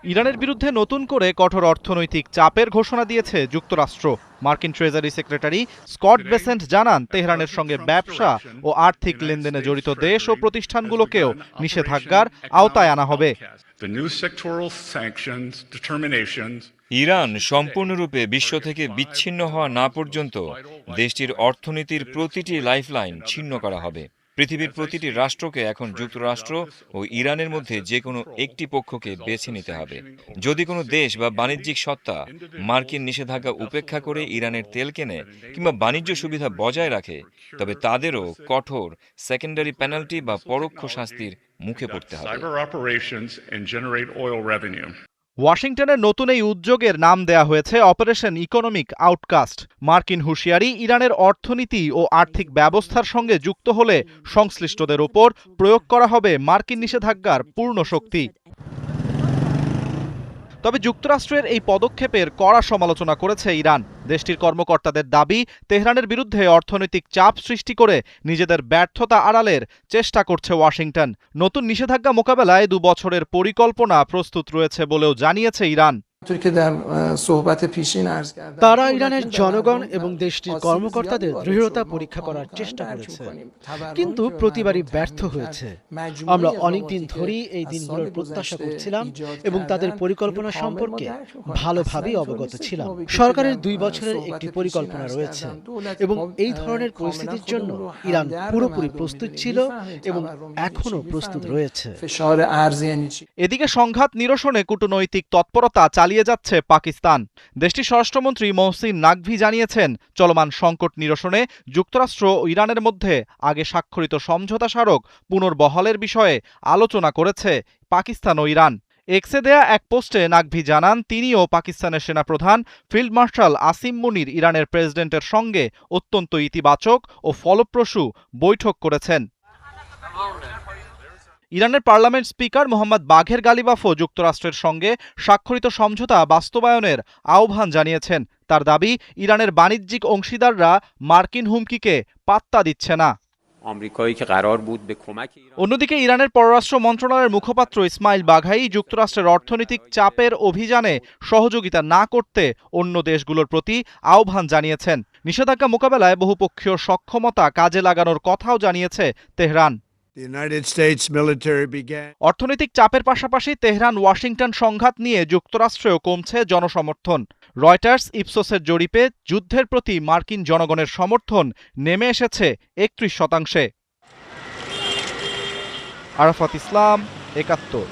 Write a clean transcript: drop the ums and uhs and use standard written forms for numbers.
ইরানের বিরুদ্ধে নতুন করে কঠোর অর্থনৈতিক চাপের ঘোষণা দিয়েছে যুক্তরাষ্ট্র। মার্কিন ট্রেজারি সেক্রেটারি স্কট বেসেন্ট জানান, তেহরানের সঙ্গে ব্যবসা ও আর্থিক লেনদেনে জড়িত দেশ ও প্রতিষ্ঠানগুলোকেও নিষেধাজ্ঞার আওতায় আনা হবে। ইরান সম্পূর্ণরূপে বিশ্ব থেকে বিচ্ছিন্ন হওয়া না পর্যন্ত দেশটির অর্থনীতির প্রতিটি লাইফলাইন ছিন্ন করা হবে। পৃথিবীর প্রতিটি রাষ্ট্রকে এখন যুক্তরাষ্ট্র ও ইরানের মধ্যে যে কোনো একটি পক্ষকে বেছে নিতে হবে। যদি কোনো দেশ বা বাণিজ্যিক সত্তা মার্কিন নিষেধাজ্ঞা উপেক্ষা করে ইরানের তেল কেনে কিংবা বাণিজ্য সুবিধা বজায় রাখে, তবে তাদেরও কঠোর সেকেন্ডারি পেনাল্টি বা পরোক্ষ শাস্তির মুখে পড়তে হবে। ওয়াশিংটনের নতুন এই উদ্যোগের নাম দেয়া হয়েছে অপারেশন ইকোনমিক আউটকাস্ট। মার্কিন হুঁশিয়ারি, ইরানের অর্থনীতি ও আর্থিক ব্যবস্থার সঙ্গে যুক্ত হলে সংশ্লিষ্টদের ওপর প্রয়োগ করা হবে মার্কিন নিষেধাজ্ঞার পূর্ণ শক্তি। তবে যুক্তরাষ্ট্রের এই পদক্ষেপের কড়া সমালোচনা করেছে ইরান। দেশটির কর্মকর্তাদের দাবি, তেহরানের বিরুদ্ধে অর্থনৈতিক চাপ সৃষ্টি করে নিজেদের ব্যর্থতা আড়ালের চেষ্টা করছে ওয়াশিংটন। নতুন নিষেধাজ্ঞা মোকাবেলায় 2 বছরের পরিকল্পনা প্রস্তুত রয়েছে বলেও জানিয়েছে ইরান। তারা ইরানের জনগণ এবং দেশটির কর্মকর্তাদের দৃঢ়তা পরীক্ষা করার চেষ্টা করেছে, কিন্তু প্রতিবারই ব্যর্থ হয়েছে। আমরা অনেকদিন ধরেই এই দিনগুলোর প্রত্যাশা করছিলাম এবং তাদের পরিকল্পনা সম্পর্কে ভালোভাবেই অবগত ছিলাম। সরকারের 2 বছরের একটি পরিকল্পনা রয়েছে এবং এই ধরনের পরিস্থিতির জন্য ইরান পুরোপুরি প্রস্তুত ছিল এবং এখনও প্রস্তুত রয়েছে। এদিকে সংঘাত নিরসনে কূটনৈতিক তৎপরতা চালিয়ে যাচ্ছে পাকিস্তান। দেশটির স্বরাষ্ট্রমন্ত্রী মহসিন নাকভি জানিয়েছেন, চলমান সংকট নিরসনে যুক্তরাষ্ট্র ও ইরানের মধ্যে আগে স্বাক্ষরিত সমঝোতা স্মারক পুনর্বহালের বিষয়ে আলোচনা করেছে পাকিস্তান ও ইরান। এক্সে দেয়া এক পোস্টে নাকভি জানান, তিনিও পাকিস্তানের সেনাপ্রধান ফিল্ড মার্শাল আসিম মুনির ইরানের প্রেসিডেন্টের সঙ্গে অত্যন্ত ইতিবাচক ও ফলপ্রসূ বৈঠক করেছেন। ইরানের পার্লামেন্ট স্পিকার মোহাম্মদ বাঘের গালিবাফও যুক্তরাষ্ট্রের সঙ্গে স্বাক্ষরিত সমঝোতা বাস্তবায়নের আহ্বান জানিয়েছেন। তার দাবি, ইরানের বাণিজ্যিক অংশীদাররা মার্কিন হুমকিকে পাত্তা দিচ্ছে না। অন্যদিকে ইরানের পররাষ্ট্র মন্ত্রণালয়ের মুখপাত্র ইসমাইল বাঘাই যুক্তরাষ্ট্রের অর্থনৈতিক চাপের অভিযানে সহযোগিতা না করতে অন্য দেশগুলোর প্রতি আহ্বান জানিয়েছেন। নিষেধাজ্ঞা মোকাবেলায় বহুপক্ষীয় সক্ষমতা কাজে লাগানোর কথাও জানিয়েছে তেহরান। অর্থনৈতিক চাপের পাশাপাশি তেহরান ওয়াশিংটন সংঘাত নিয়ে যুক্তরাষ্ট্রেও কমছে জনসমর্থন। রয়টার্স ইপসোসের জরিপে যুদ্ধের প্রতি মার্কিন জনগণের সমর্থন নেমে এসেছে 31%। আরাফাত ইসলাম, 71।